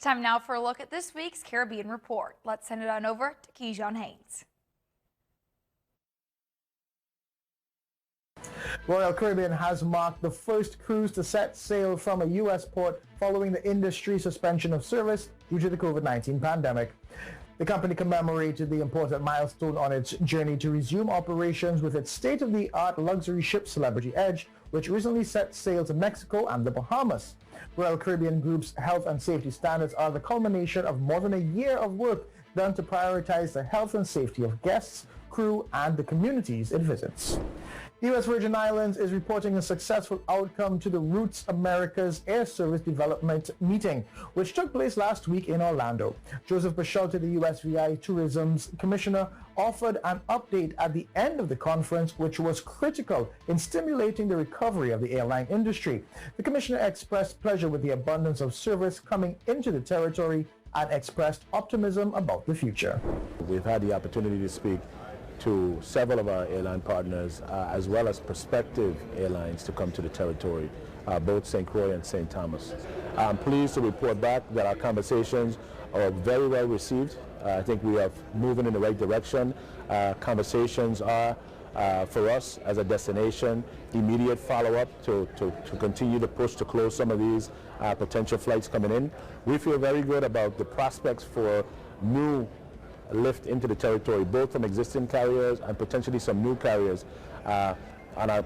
It's time now for a look at this week's Caribbean Report. Let's send it on over to Keyshawn Haynes. Royal Caribbean has marked the first cruise to set sail from a U.S. port following the industry suspension of service due to the COVID-19 pandemic. The company commemorated the important milestone on its journey to resume operations with its state-of-the-art luxury ship Celebrity Edge, which recently set sail to Mexico and the Bahamas. Royal Caribbean Group's health and safety standards are the culmination of more than a year of work done to prioritize the health and safety of guests, crew, and the communities it visits. The U.S. Virgin Islands is reporting a successful outcome to the Roots America's Air Service Development meeting, which took place last week in Orlando. Joseph BOSCHULTE, the USVI Tourism's commissioner, offered an update at the end of the conference, which was critical in stimulating the recovery of the airline industry. The commissioner expressed pleasure with the abundance of service coming into the territory and expressed optimism about the future. We've had the opportunity to speak to several of our airline partners, as well as prospective airlines to come to the territory, both St. Croix and St. Thomas. I'm pleased to report back that our conversations are very well received. I think we are moving in the right direction. Conversations are, for us as a destination, immediate follow-up to continue to push to close some of these potential flights coming in. We feel very good about the prospects for new lift into the territory, both from existing carriers and potentially some new carriers,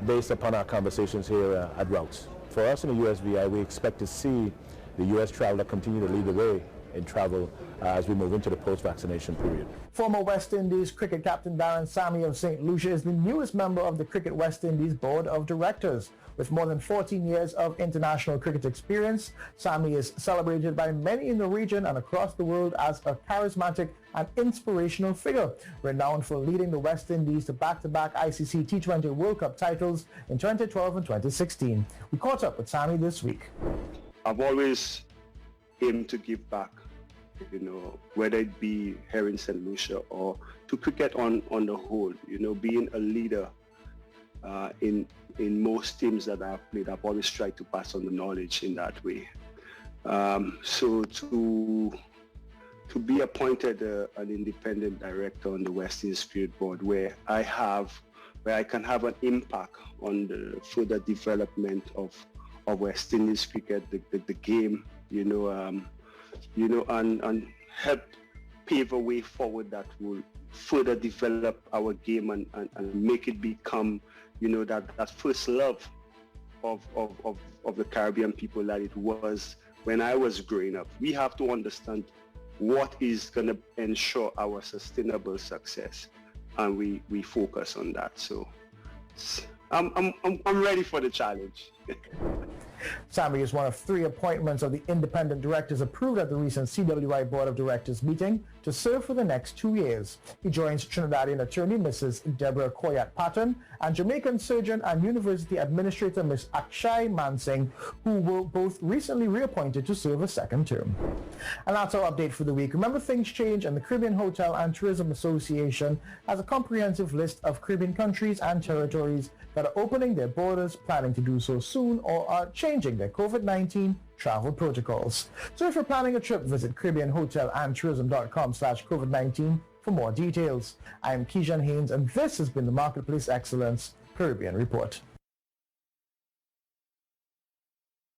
based upon our conversations here at Routes. For us in the USVI, we expect to see the U.S. traveler continue to lead the way in travel as we move into the post-vaccination period. Former West Indies cricket captain DAREN SAMMY of St. Lucia is the newest member of the Cricket West Indies Board of Directors. With more than 14 years of international cricket experience, SAMMY is celebrated by many in the region and across the world as a charismatic and inspirational figure, renowned for leading the West Indies to back-to-back ICC T20 World Cup titles in 2012 and 2016. We caught up with SAMMY this week. I've always aimed to give back, you know, whether it be here in St. Lucia or to cricket on the whole, you know, being a leader in most teams that I've played. I've always tried to pass on the knowledge in that way. So to be appointed an independent director on the West Indies Cricket Board, where I can have an impact on the further development of West Indies cricket, the game, and help pave a way forward that will further develop our game and make it become, you know, that first love of the Caribbean people that it was when I was growing up. We have to understand what is going to ensure our sustainable success, and we focus on that. So I'm ready for the challenge. SAMMY is one of 3 appointments of the independent directors approved at the recent CWI Board of Directors meeting to serve for the next 2 years. He joins Trinidadian attorney Mrs. Deborah Koyat Patton and Jamaican surgeon and university administrator Ms. Akshay Mansingh, who were both recently reappointed to serve a second term. And that's our update for the week. Remember, things change, and the Caribbean Hotel and Tourism Association has a comprehensive list of Caribbean countries and territories that are opening their borders, planning to do so soon, or are changing their COVID-19 travel protocols. So if you're planning a trip, visit CaribbeanHotelAndTourism.com/COVID-19 for more details. I am Keyshawn Haynes, and this has been the Marketplace Excellence Caribbean Report.